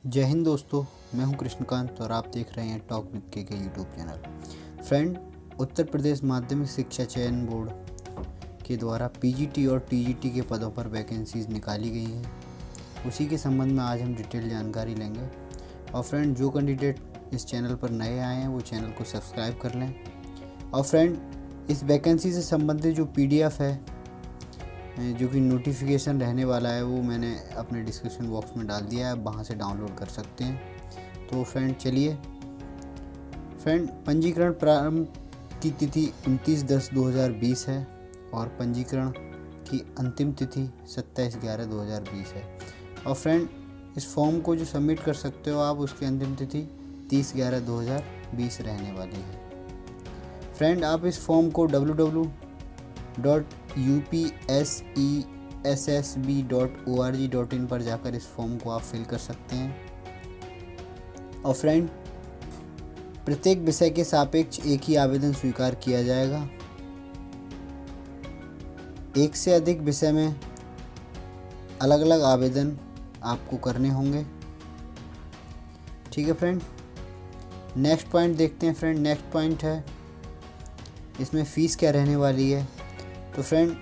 जय हिंद दोस्तों, मैं हूं कृष्णकांत और आप देख रहे हैं टॉक विद के YouTube channel. Friend, Uttar Pradesh माध्यमिक शिक्षा चयन बोर्ड के द्वारा पीजीटी और टीजीटी के पदों पर वैकेंसीज निकाली गई हैं। उसी के संबंध में आज हम डिटेल जानकारी लेंगे। और फ्रेंड, जो कैंडिडेट इस चैनल पर नए आए हैं वो चैनल को सब्सक्राइब कर लें। और फ्रेंड, इस वैकेंसी से संबंधित जो पीडीएफ है, जो कि नोटिफिकेशन रहने वाला है, वो मैंने अपने डिस्क्रिप्शन बॉक्स में डाल दिया है, आप वहाँ से डाउनलोड कर सकते हैं। तो फ्रेंड चलिए, पंजीकरण प्रारंभ की तिथि 29/10/2020 है और पंजीकरण की अंतिम तिथि 27/11/2020 है। और फ्रेंड, इस फॉर्म को जो सबमिट कर सकते हो आप, उसकी अंतिम तिथि 30/11/2020 रहने वाली है। फ्रेंड, आप इस फॉर्म को www.upsessb.org.in पर जाकर इस फॉर्म को आप फिल कर सकते हैं। और फ्रेंड, प्रत्येक विषय के सापेक्ष एक ही आवेदन स्वीकार किया जाएगा। एक से अधिक विषय में अलग अलग आवेदन आपको करने होंगे। ठीक है फ्रेंड, नेक्स्ट पॉइंट देखते हैं। फ्रेंड, नेक्स्ट पॉइंट है इसमें फ़ीस क्या रहने वाली है। तो फ्रेंड,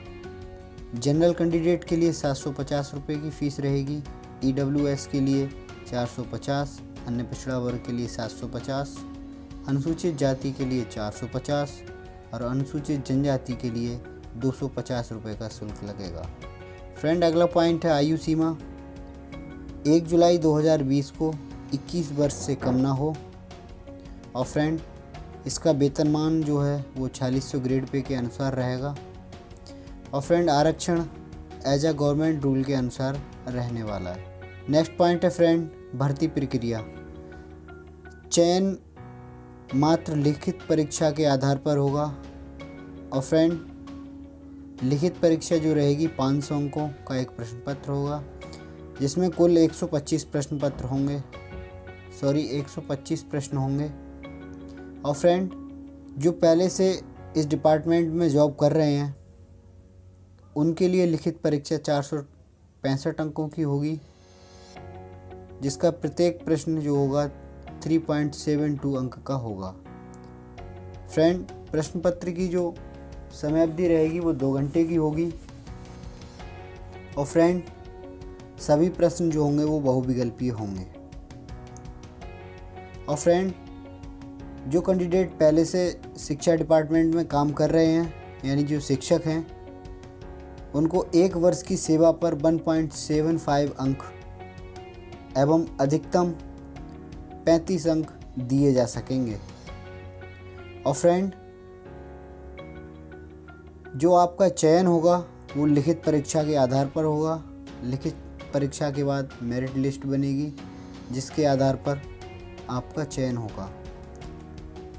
जनरल कैंडिडेट के लिए 750 रुपये की फ़ीस रहेगी, ईडब्ल्यूएस के लिए 450, अन्य पिछड़ा वर्ग के लिए 750, अनुसूचित जाति के लिए 450 और अनुसूचित जनजाति के लिए 250 रुपये का शुल्क लगेगा। फ्रेंड, अगला पॉइंट है आयु सीमा। 1 जुलाई 2020 को 21 वर्ष से कम ना हो। और फ्रेंड, इसका वेतनमान जो है वो 4600 ग्रेड पे के अनुसार रहेगा। और फ्रेंड, आरक्षण एज अ गवर्नमेंट रूल के अनुसार रहने वाला है। नेक्स्ट पॉइंट है फ्रेंड, भर्ती प्रक्रिया। चयन मात्र लिखित परीक्षा के आधार पर होगा। और फ्रेंड, लिखित परीक्षा जो रहेगी 500 अंकों का एक प्रश्न पत्र होगा, जिसमें कुल 125 प्रश्न पत्र होंगे, 125 प्रश्न होंगे। और फ्रेंड, जो पहले से इस डिपार्टमेंट में जॉब कर रहे हैं उनके लिए लिखित परीक्षा 465 अंकों की होगी, जिसका प्रत्येक प्रश्न जो होगा 3.72 अंक का होगा। फ्रेंड, प्रश्न पत्र की जो समय अवधि रहेगी वो 2 घंटे की होगी। और फ्रेंड, सभी प्रश्न जो होंगे वो बहुविकल्पीय होंगे। और फ्रेंड, जो कैंडिडेट पहले से शिक्षा डिपार्टमेंट में काम कर रहे हैं, यानी जो शिक्षक हैं, उनको 1 वर्ष की सेवा पर 1.75 अंक एवं अधिकतम 35 अंक दिए जा सकेंगे। और फ्रेंड, जो आपका चयन होगा वो लिखित परीक्षा के आधार पर होगा। लिखित परीक्षा के बाद मेरिट लिस्ट बनेगी, जिसके आधार पर आपका चयन होगा।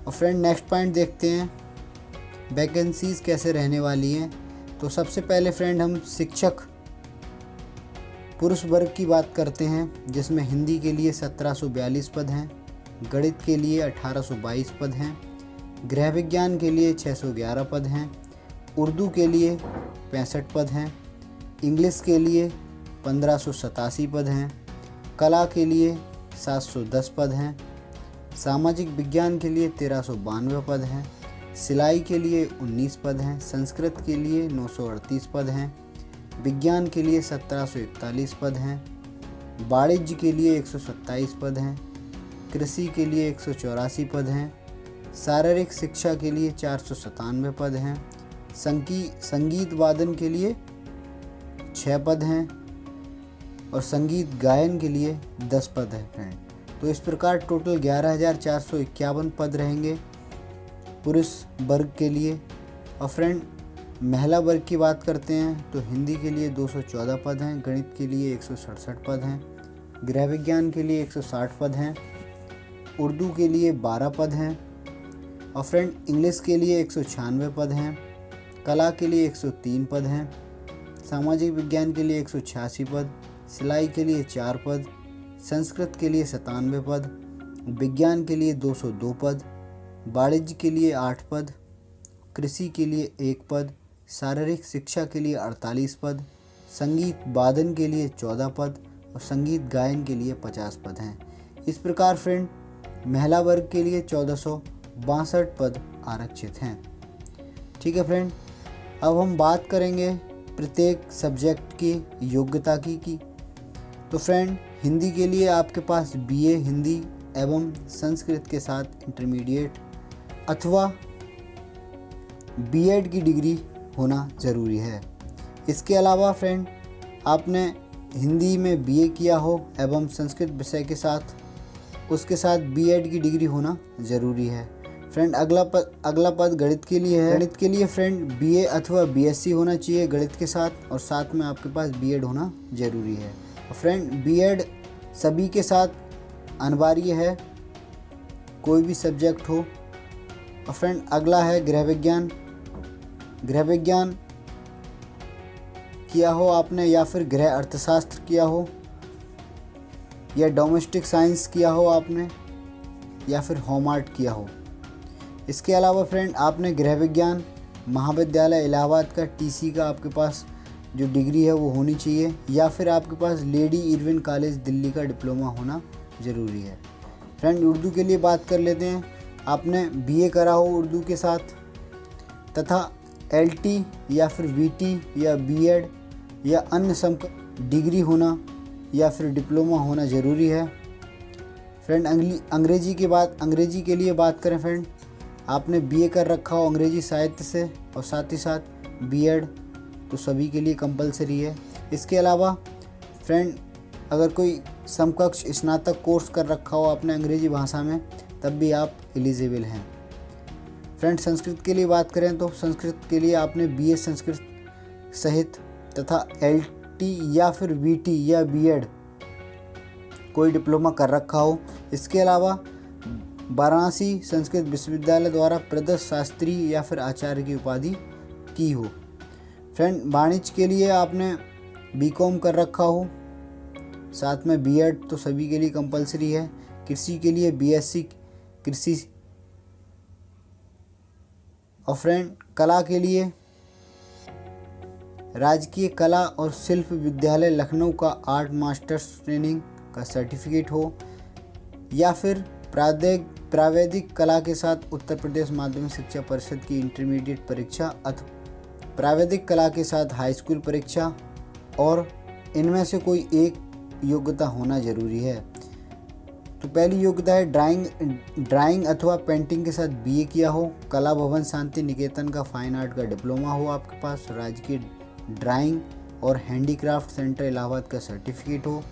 और फ्रेंड, नेक्स्ट पॉइंट देखते हैं, वैकेंसीज कैसे रहने वाली हैं। तो सबसे पहले फ्रेंड, हम शिक्षक पुरुष वर्ग की बात करते हैं, जिसमें हिंदी के लिए 1742 पद हैं, गणित के लिए 1822 पद हैं, गृह विज्ञान के लिए 611 पद हैं, उर्दू के लिए 65 पद हैं, इंग्लिश के लिए 1587 पद हैं, कला के लिए 710 पद हैं, सामाजिक विज्ञान के लिए 1392 पद हैं, सिलाई के लिए 19 पद हैं, संस्कृत के लिए 938 पद हैं, विज्ञान के लिए 1741 पद हैं, वाणिज्य के लिए 127 पद हैं, कृषि के लिए 184 पद हैं, शारीरिक शिक्षा के लिए 497 पद हैं, संगीत वादन के लिए 6 पद हैं और संगीत गायन के लिए 10 पद हैं फ्रेंड। तो इस प्रकार टोटल 11,451 पद रहेंगे पुरुष वर्ग के लिए। और फ्रेंड, महिला वर्ग की बात करते हैं तो हिंदी के लिए 214 पद हैं, गणित के लिए 167 पद हैं, गृह विज्ञान के लिए 160 पद हैं, उर्दू के लिए 12 पद हैं। और फ्रेंड, इंग्लिश के लिए 196 पद हैं, कला के लिए 103 पद हैं, सामाजिक विज्ञान के लिए 186 पद, सिलाई के लिए 4 पद, संस्कृत के लिए 97 पद, विज्ञान के लिए 202 पद, वाणिज्य के लिए 8 पद, कृषि के लिए 1 पद, शारीरिक शिक्षा के लिए 48 पद, संगीत वादन के लिए 14 पद और संगीत गायन के लिए 50 पद हैं। इस प्रकार फ्रेंड महिला वर्ग के लिए 1462 पद आरक्षित हैं। ठीक है फ्रेंड, अब हम बात करेंगे प्रत्येक सब्जेक्ट की योग्यता की। तो फ्रेंड हिंदी के लिए आपके पास बीए हिंदी एवं संस्कृत के साथ इंटरमीडिएट अथवा बीएड की डिग्री होना ज़रूरी है। इसके अलावा फ्रेंड आपने हिंदी में बीए किया हो एवं संस्कृत विषय के साथ उसके साथ बीएड की डिग्री होना ज़रूरी है। फ्रेंड अगला पद गणित के लिए है। गणित के लिए फ्रेंड बीए अथवा बीएससी होना चाहिए गणित के साथ, और साथ में आपके पास बीएड होना ज़रूरी है। फ्रेंड बीएड सभी के साथ अनिवार्य है, कोई भी सब्जेक्ट हो। और फ्रेंड अगला है गृह विज्ञान। गृह विज्ञान किया हो आपने, या फिर गृह अर्थशास्त्र किया हो, या डोमेस्टिक साइंस किया हो आपने, या फिर होम आर्ट किया हो। इसके अलावा फ्रेंड आपने गृह विज्ञान महाविद्यालय इलाहाबाद का टीसी का आपके पास जो डिग्री है वो होनी चाहिए, या फिर आपके पास लेडी इरविन कॉलेज दिल्ली का डिप्लोमा होना ज़रूरी है। फ्रेंड उर्दू के लिए बात कर लेते हैं। आपने बीए करा हो उर्दू के साथ तथा एलटी या फिर वीटी या बीएड या अन्य सम डिग्री होना या फिर डिप्लोमा होना ज़रूरी है। फ्रेंड अंग्रेजी के लिए बात करें फ्रेंड, आपने बीए कर रखा हो अंग्रेजी साहित्य से और साथ ही साथ बीएड, तो सभी के लिए कंपलसरी है। इसके अलावा फ्रेंड अगर कोई समकक्ष स्नातक कोर्स कर रखा हो आपने अंग्रेजी भाषा में, तब भी आप एलिजिबल हैं। फ्रेंड संस्कृत के लिए बात करें तो संस्कृत के लिए आपने बीए संस्कृत सहित तथा एलटी या फिर वीटी या बीएड कोई डिप्लोमा कर रखा हो। इसके अलावा वाराणसी संस्कृत विश्वविद्यालय द्वारा प्रदत्त शास्त्री या फिर आचार्य की उपाधि की हो। फ्रेंड वाणिज्य के लिए आपने बीकॉम कर रखा हो, साथ में बीएड तो सभी के लिए कंपलसरी है। कृषि के लिए बीएससी कृषि, और फ्रेंड कला के लिए राजकीय कला और शिल्प विद्यालय लखनऊ का आर्ट मास्टर्स ट्रेनिंग का सर्टिफिकेट हो, या फिर प्रावैधिक कला के साथ उत्तर प्रदेश माध्यमिक शिक्षा परिषद की इंटरमीडिएट परीक्षा अथवा प्रावैधिक कला के साथ हाई स्कूल परीक्षा, और इनमें से कोई एक योग्यता होना ज़रूरी है। तो पहली योग्यता है ड्राइंग अथवा पेंटिंग के साथ बीए किया हो, कला भवन शांति निकेतन का फाइन आर्ट का डिप्लोमा हो आपके पास, राजकीय ड्राइंग और हैंडीक्राफ्ट सेंटर इलाहाबाद का सर्टिफिकेट हो,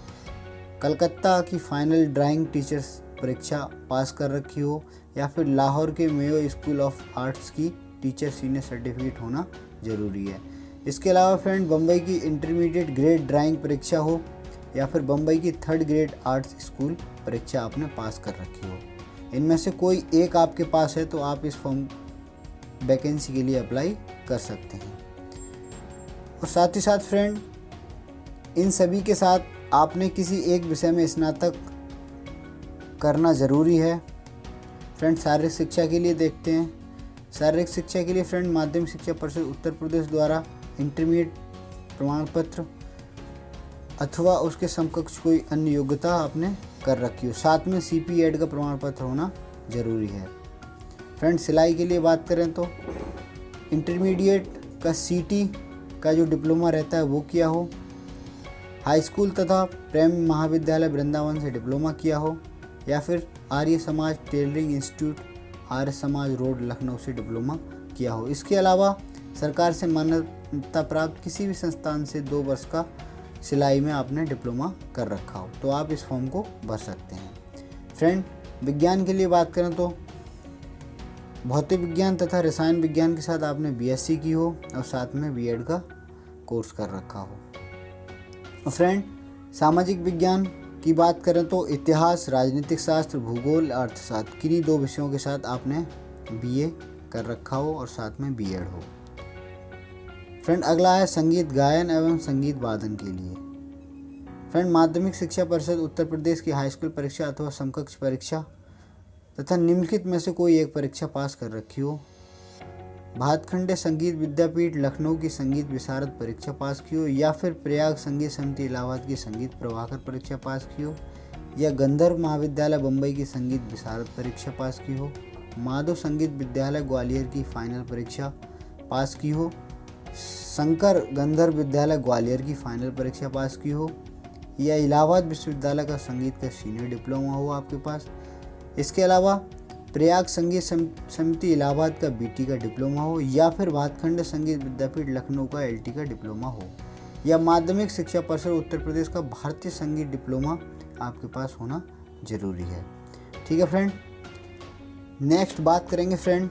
कलकत्ता की फाइनल ड्राइंग टीचर्स परीक्षा पास कर रखी हो, या फिर लाहौर के मेयो स्कूल ऑफ आर्ट्स की टीचर सीनियर सर्टिफिकेट होना ज़रूरी है। इसके अलावा फ्रेंड बम्बई की इंटरमीडिएट ग्रेड ड्राइंग परीक्षा हो, या फिर बम्बई की 3rd ग्रेड आर्ट्स स्कूल परीक्षा आपने पास कर रखी हो। इनमें से कोई एक आपके पास है तो आप इस फॉर्म वैकेंसी के लिए अप्लाई कर सकते हैं। और साथ ही साथ फ्रेंड इन सभी के साथ आपने किसी एक विषय में स्नातक करना ज़रूरी है। फ्रेंड शारीरिक शिक्षा के लिए देखते हैं। शारीरिक शिक्षा के लिए फ्रेंड माध्यमिक शिक्षा परिषद उत्तर प्रदेश द्वारा इंटरमीडिएट प्रमाण पत्र अथवा उसके समकक्ष कोई अन्य योग्यता आपने कर रखी हो, साथ में CPED का प्रमाण पत्र होना ज़रूरी है। फ्रेंड सिलाई के लिए बात करें तो इंटरमीडिएट का CT का जो डिप्लोमा रहता है वो किया हो, हाई स्कूल तथा प्रेम महाविद्यालय वृंदावन से डिप्लोमा किया हो, या फिर Arya Samaj tailoring institute Arya Samaj road Lucknow से डिप्लोमा किया हो। इसके अलावा सरकार से मान्यता प्राप्त किसी भी संस्थान से 2 वर्ष का सिलाई में आपने डिप्लोमा कर रखा हो, तो आप इस फॉर्म को भर सकते हैं। फ्रेंड विज्ञान के लिए बात करें तो भौतिक विज्ञान तथा रसायन विज्ञान के साथ आपने BSc की हो और साथ में BEd का कोर्स कर रखा हो। और फ्रेंड सामाजिक विज्ञान की बात करें तो इतिहास, राजनीतिक शास्त्र, भूगोल, अर्थशास्त्र किन्हीं 2 विषयों के साथ आपने BA कर रखा हो और साथ में BEd हो। फ्रेंड अगला है संगीत गायन एवं संगीत वादन के लिए। फ्रेंड माध्यमिक शिक्षा परिषद उत्तर प्रदेश की हाई स्कूल परीक्षा अथवा समकक्ष परीक्षा तथा निम्नलिखित में से कोई एक परीक्षा पास कर रखी हो, भातखंडे संगीत विद्यापीठ लखनऊ की संगीत विशारद परीक्षा पास की हो, या फिर प्रयाग संगीत समिति इलाहाबाद की संगीत प्रभाकर परीक्षा पास की हो, या गंधर्व महाविद्यालय बम्बई की संगीत विशारद परीक्षा पास की हो, माधव संगीत विद्यालय ग्वालियर की फाइनल परीक्षा पास की हो, शंकर गंधर्व विद्यालय ग्वालियर की फाइनल परीक्षा पास की हो, या इलाहाबाद विश्वविद्यालय का संगीत का सीनियर डिप्लोमा हो आपके पास। इसके अलावा प्रयाग संगीत समिति इलाहाबाद का बीटी का डिप्लोमा हो, या फिर भातखंड संगीत विद्यापीठ लखनऊ का एलटी का डिप्लोमा हो, या माध्यमिक शिक्षा परिषद उत्तर प्रदेश का भारतीय संगीत डिप्लोमा आपके पास होना जरूरी है। ठीक है फ्रेंड, नेक्स्ट बात करेंगे फ्रेंड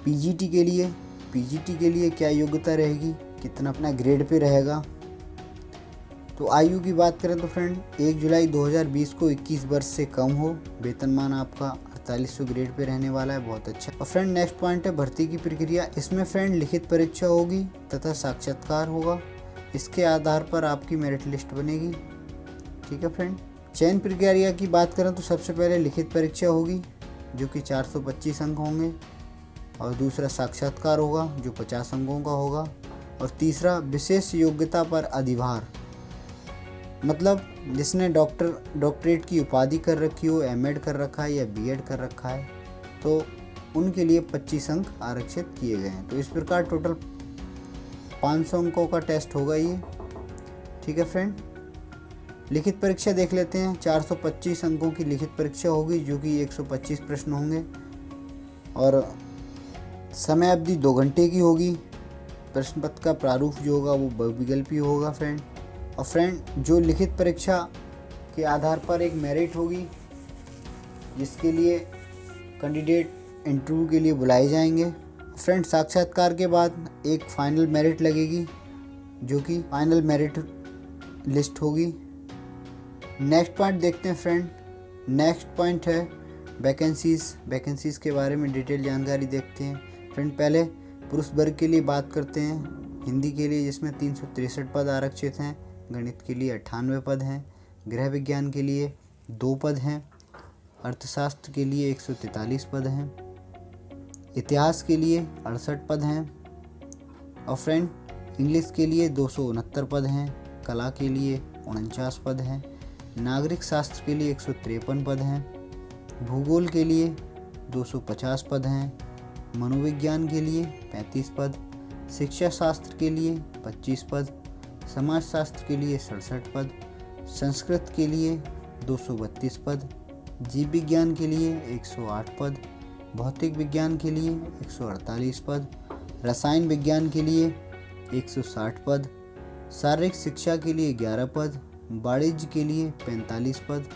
पीजीटी के लिए। पीजीटी के लिए क्या योग्यता रहेगी, कितना अपना ग्रेड पे रहेगा। तो आयु की बात करें तो फ्रेंड 1 जुलाई 2020 को 21 वर्ष से कम हो, वेतनमान आपका 4800 ग्रेड पे रहने वाला है, बहुत अच्छा। और फ्रेंड नेक्स्ट पॉइंट है भर्ती की प्रक्रिया। इसमें फ्रेंड लिखित परीक्षा होगी तथा साक्षात्कार होगा, इसके आधार पर आपकी मेरिट लिस्ट बनेगी। ठीक है फ्रेंड, चयन प्रक्रिया की बात करें तो सबसे पहले लिखित परीक्षा होगी जो कि 425 अंक होंगे, और दूसरा साक्षात्कार होगा जो 50 अंकों का होगा, और तीसरा विशेष योग्यता पर अधिभार, मतलब जिसने डॉक्टरेट की उपाधि कर रखी हो, एमएड कर रखा है या बीएड कर रखा है, तो उनके लिए 25 अंक आरक्षित किए गए हैं। तो इस प्रकार टोटल 500 अंकों का टेस्ट होगा ये। ठीक है फ्रेंड, लिखित परीक्षा देख लेते हैं। 425 अंकों की लिखित परीक्षा होगी जो कि 125 प्रश्न होंगे, और समय अवधि 2 घंटे की होगी। प्रश्न पत्र का प्रारूप जो होगा वो बहुविकल्पी होगा फ्रेंड। और फ्रेंड जो लिखित परीक्षा के आधार पर एक मेरिट होगी जिसके लिए कैंडिडेट इंटरव्यू के लिए बुलाए जाएंगे। फ्रेंड साक्षात्कार के बाद एक फाइनल मेरिट लगेगी जो कि फाइनल मेरिट लिस्ट होगी। नेक्स्ट पॉइंट देखते हैं फ्रेंड। नेक्स्ट पॉइंट है वैकेंसीज़ के बारे में डिटेल जानकारी देखते हैं। फ्रेंड पहले पुरुष वर्ग के लिए बात करते हैं। हिंदी के लिए जिसमें 363 पद आरक्षित हैं, गणित के लिए 98 पद हैं, गृह विज्ञान के लिए 2 पद हैं, अर्थशास्त्र के लिए 143 पद हैं, इतिहास के लिए 68 पद हैं, और फ्रेंड इंग्लिश के लिए 269 पद हैं, कला के लिए 49 पद हैं, नागरिक शास्त्र के लिए 153 पद हैं, भूगोल के लिए 250 पद हैं, मनोविज्ञान के लिए 35 पद, शिक्षा शास्त्र के लिए 25 पद, समाजशास्त्र के लिए 67 पद, संस्कृत के लिए 232 पद, जीव विज्ञान के लिए 108 पद, भौतिक विज्ञान के लिए 148 पद, रसायन विज्ञान के लिए 160 पद, शारीरिक शिक्षा के लिए 11 पद, वाणिज्य के लिए 45 पद,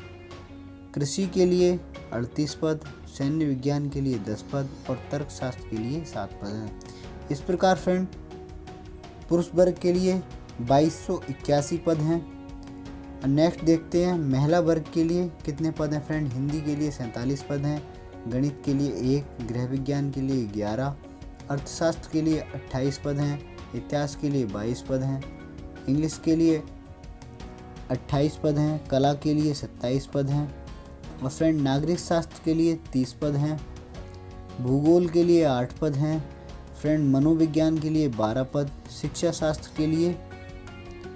कृषि के लिए 38 पद, सैन्य विज्ञान के लिए 10 पद, और तर्कशास्त्र के लिए 7 पद हैं। इस प्रकार फ्रेंड पुरुष वर्ग के लिए 2281 पद हैं। नेक्स्ट देखते हैं महिला वर्ग के लिए कितने पद हैं फ्रेंड। हिंदी के लिए 47 पद हैं, गणित के लिए 1, गृह विज्ञान के लिए 11, अर्थशास्त्र के लिए 28 पद हैं, इतिहास के लिए 22 पद हैं, इंग्लिश के लिए 28 पद हैं, कला के लिए 27 पद हैं, और फ्रेंड नागरिक शास्त्र के लिए 30 पद हैं, भूगोल के लिए 8 पद हैं, फ्रेंड मनोविज्ञान के लिए 12 पद, शिक्षा शास्त्र के लिए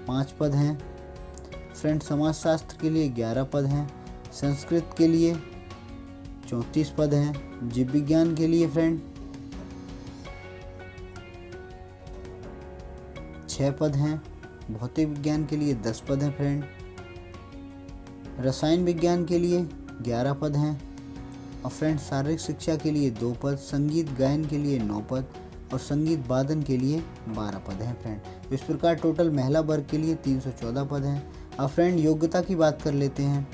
5 पद हैं, फ्रेंड समाजशास्त्र के लिए 11 पद हैं, संस्कृत के लिए 34 पद हैं, जीव विज्ञान के लिए फ्रेंड 6 पद हैं, भौतिक विज्ञान के लिए 10 पद हैं फ्रेंड, रसायन विज्ञान के लिए 11 पद हैं, और फ्रेंड शारीरिक शिक्षा के लिए 2 पद, संगीत गायन के लिए 9 पद, और संगीत वादन के लिए 12 पद हैं फ्रेंड। इस प्रकार टोटल महिला वर्ग के लिए 314 पद हैं। अब फ्रेंड योग्यता की बात कर लेते हैं।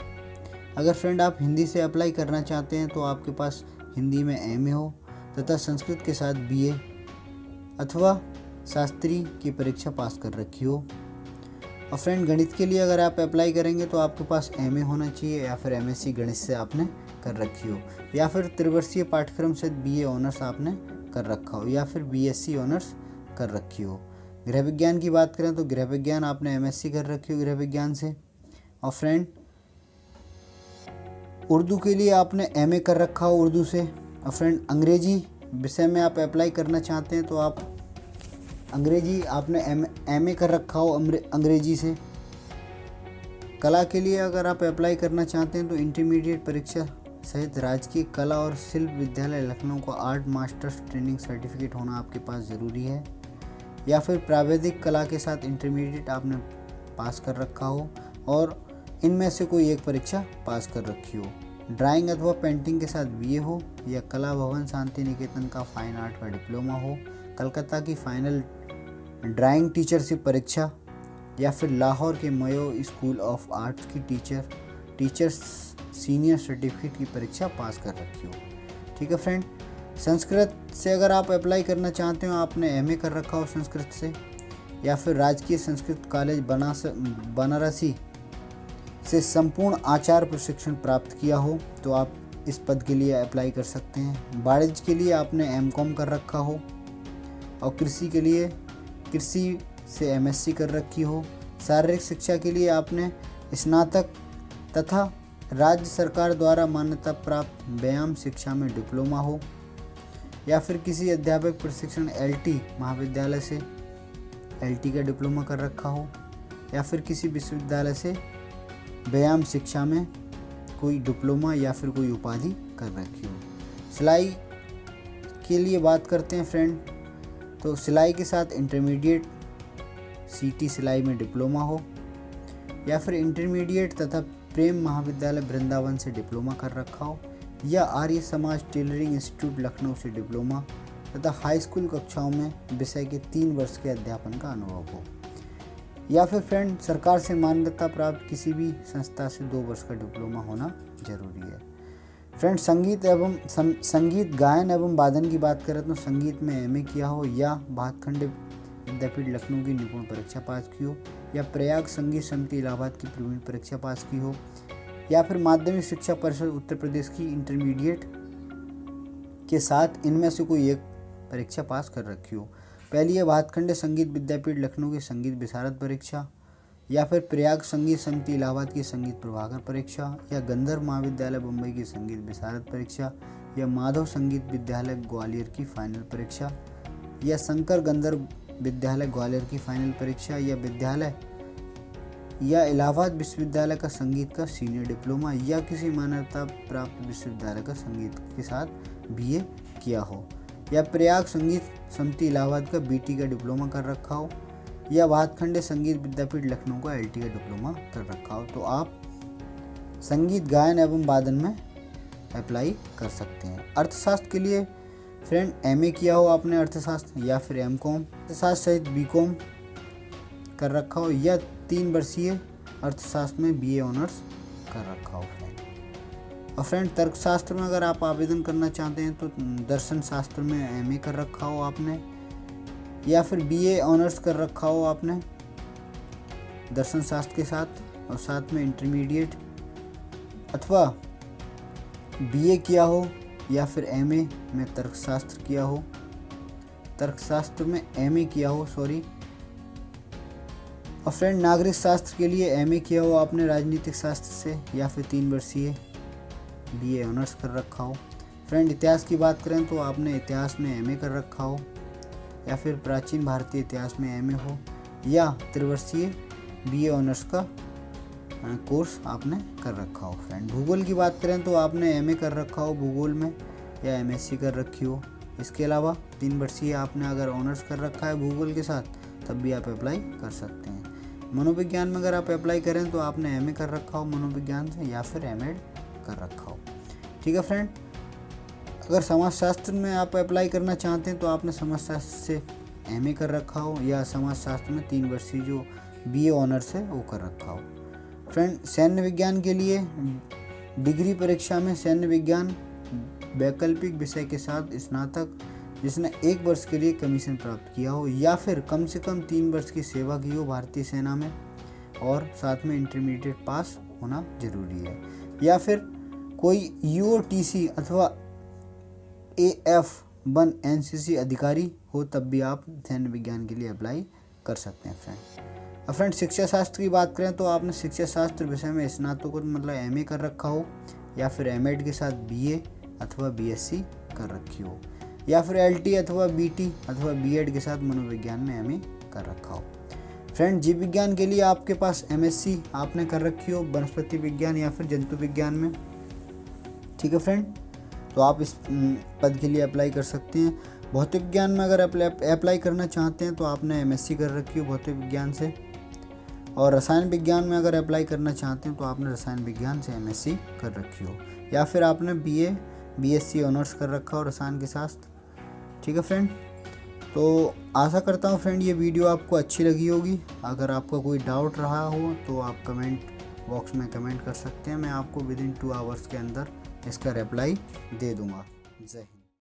अगर फ्रेंड आप हिंदी से अप्लाई करना चाहते हैं तो आपके पास हिंदी में एमए हो तथा संस्कृत के साथ बीए अथवा शास्त्री की परीक्षा पास कर रखी हो। और फ्रेंड गणित के लिए अगर आप अप्लाई करेंगे तो आपके पास एमए होना चाहिए, या फिर एमएससी गणित से आपने कर रखी हो, या फिर त्रिवर्षीय पाठ्यक्रम से बीए ऑनर्स आपने कर रखा हो, या फिर बीएससी ऑनर्स कर रखी हो। गृह विज्ञान की बात करें तो गृह विज्ञान आपने एमएससी कर रखी हो गृह विज्ञान से। और फ्रेंड उर्दू के लिए आपने एमए कर रखा हो उर्दू से। और फ्रेंड अंग्रेजी विषय में आप अप्लाई करना चाहते हैं तो आप अंग्रेजी आपने एमए कर रखा हो अंग्रेजी से। कला के लिए अगर आप अप्लाई करना चाहते हैं तो इंटरमीडिएट परीक्षा सहित राजकीय कला और शिल्प विद्यालय लखनऊ का आर्ट मास्टर्स ट्रेनिंग सर्टिफिकेट होना आपके पास ज़रूरी है, या फिर प्राविधिक कला के साथ इंटरमीडिएट आपने पास कर रखा हो और इनमें से कोई एक परीक्षा पास कर रखी हो। ड्राइंग अथवा पेंटिंग के साथ बीए हो, या कला भवन शांति निकेतन का फाइन आर्ट का डिप्लोमा हो, कलकत्ता की फाइनल ड्राइंग टीचरशिप परीक्षा, या फिर लाहौर के मयो स्कूल ऑफ आर्ट्स की टीचर्स सीनियर सर्टिफिकेट की परीक्षा पास कर रखी हो। ठीक है फ्रेंड। संस्कृत से अगर आप अप्लाई करना चाहते हो, आपने एमए कर रखा हो संस्कृत से, या फिर राजकीय संस्कृत कॉलेज बनारसी से संपूर्ण आचार प्रशिक्षण प्राप्त किया हो तो आप इस पद के लिए अप्लाई कर सकते हैं। वाणिज्य के लिए आपने एमकॉम कर रखा हो, और कृषि के लिए कृषि से एमएससी कर रखी हो। शारीरिक शिक्षा के लिए आपने स्नातक तथा राज्य सरकार द्वारा मान्यता प्राप्त व्यायाम शिक्षा में डिप्लोमा हो, या फिर किसी अध्यापक प्रशिक्षण एलटी महाविद्यालय से एलटी का डिप्लोमा कर रखा हो, या फिर किसी विश्वविद्यालय से व्यायाम शिक्षा में कोई डिप्लोमा या फिर कोई उपाधि कर रखी हो। सिलाई के लिए बात करते हैं फ्रेंड, तो सिलाई के साथ इंटरमीडिएट सीटी सिलाई में डिप्लोमा हो, या फिर इंटरमीडिएट तथा प्रेम महाविद्यालय वृंदावन से डिप्लोमा कर रखा हो, या आर्य समाज टेलरिंग इंस्टीट्यूट लखनऊ से डिप्लोमा तथा हाई स्कूल कक्षाओं में विषय के 3 वर्ष के अध्यापन का अनुभव हो, या फिर फ्रेंड सरकार से मान्यता प्राप्त किसी भी संस्था से 2 वर्ष का डिप्लोमा होना जरूरी है। फ्रेंड संगीत गायन एवं वादन की बात करें तो संगीत में एमए किया हो, या भातखंडे विद्यापीठ लखनऊ की निपुण परीक्षा पास की हो, या प्रयाग संगीत समिति इलाहाबाद की प्रवीण परीक्षा पास की हो, या फिर माध्यमिक शिक्षा परिषद उत्तर प्रदेश की इंटरमीडिएट के साथ इनमें से कोई एक परीक्षा पास कर रखी हो। पहली है भातखंडे संगीत विद्यापीठ लखनऊ की संगीत विशारद परीक्षा, या फिर प्रयाग संगीत समिति इलाहाबाद की संगीत प्रभाकर परीक्षा, या गंधर्व महाविद्यालय मुंबई की संगीत विशारद परीक्षा, या माधव संगीत विद्यालय ग्वालियर की फाइनल परीक्षा, या शंकर गंधर्व विद्यालय ग्वालियर की फाइनल परीक्षा, या इलाहाबाद विश्वविद्यालय का संगीत का सीनियर डिप्लोमा, या किसी मान्यता प्राप्त विश्वविद्यालय का संगीत के साथ बीए किया हो, या प्रयाग संगीत समिति इलाहाबाद का बीटी का डिप्लोमा कर रखा हो, या भातखंडे संगीत विद्यापीठ लखनऊ का एलटी का डिप्लोमा कर रखा हो, तो आप संगीत गायन एवं वादन में अप्लाई कर सकते हैं। अर्थशास्त्र के लिए फ्रेंड एमए किया हो आपने अर्थशास्त्र, या फिर एमकॉम अर्थशास्त्र सहित बीकॉम कर रखा हो, या 3 वर्षीय अर्थशास्त्र में बीए ऑनर्स कर रखा हो फ्रेंड। और फ्रेंड तर्कशास्त्र में अगर आप आवेदन करना चाहते हैं तो दर्शन शास्त्र में एमए कर रखा हो आपने, या फिर बीए ऑनर्स कर रखा हो आपने दर्शन शास्त्र के साथ, और साथ में इंटरमीडिएट अथवा बीए किया हो, या फिर एमए में तर्कशास्त्र किया हो, तर्कशास्त्र में एमए किया हो सॉरी। और फ्रेंड नागरिक शास्त्र के लिए एमए किया हो आपने राजनीतिक शास्त्र से, या फिर 3 वर्षीय बीए ऑनर्स कर रखा हो। फ्रेंड इतिहास की बात करें तो आपने इतिहास में एमए कर रखा हो, या फिर प्राचीन भारतीय इतिहास में एमए हो, या 3 वर्षीय बीए ऑनर्स का कोर्स आपने कर रखा हो। फ्रेंड भूगोल की बात करें तो आपने एमए कर रखा हो भूगोल में, या एमएससी कर रखी हो। इसके अलावा 3 वर्षीय आपने अगर ऑनर्स कर रखा है भूगोल के साथ तब भी आप अप्लाई कर सकते हैं। मनोविज्ञान में अगर आप अप्लाई करें तो आपने एमए कर रखा हो मनोविज्ञान से, या फिर एमएड कर रखा हो। ठीक है फ्रेंड। अगर समाजशास्त्र में आप अप्लाई करना चाहते हैं तो आपने समाजशास्त्र से एमए कर रखा हो, या समाजशास्त्र में 3 वर्षीय जो बीए ऑनर्स है वो कर रखा हो। फ्रेंड सैन्य विज्ञान के लिए डिग्री परीक्षा में सैन्य विज्ञान वैकल्पिक विषय के साथ स्नातक जिसने 1 वर्ष के लिए कमीशन प्राप्त किया हो, या फिर कम से कम 3 वर्ष की सेवा की हो भारतीय सेना में, और साथ में इंटरमीडिएट पास होना जरूरी है, या फिर कोई यूओटीसी अथवा AF1 NCC अधिकारी हो तब भी आप सैन्य विज्ञान के लिए अप्लाई कर सकते हैं फ्रेंड। अब फ्रेंड शिक्षा शास्त्र की बात करें तो आपने शिक्षा शास्त्र विषय में स्नातकोत्तर मतलब एमए कर रखा हो, या फिर एमएड के साथ बीए अथवा बीएससी कर रखी हो, या फिर LT अथवा BT अथवा B.Ed के साथ मनोविज्ञान में MA कर रखा हो। फ्रेंड, जीव विज्ञान के लिए आपके पास MSc आपने कर रखी हो वनस्पति विज्ञान या फिर जंतु विज्ञान में, ठीक है फ्रेंड, तो आप इस पद के लिए अप्लाई कर सकते हैं। भौतिक विज्ञान में अगर अप्लाई करना चाहते हैं तो आपने MSc कर रखी हो भौतिक विज्ञान से, और रसायन विज्ञान में अगर अप्लाई करना चाहते हैं तो आपने रसायन विज्ञान से MSc कर रखी हो, या फिर आपने BA BSc ऑनर्स कर रखा हो रसायन के साथ, ठीक है फ्रेंड। तो आशा करता हूँ फ्रेंड ये वीडियो आपको अच्छी लगी होगी। अगर आपका कोई डाउट रहा हो तो आप कमेंट बॉक्स में कमेंट कर सकते हैं, मैं आपको विदिन 2 आवर्स के अंदर इसका रिप्लाई दे दूँगा। जय हिंद।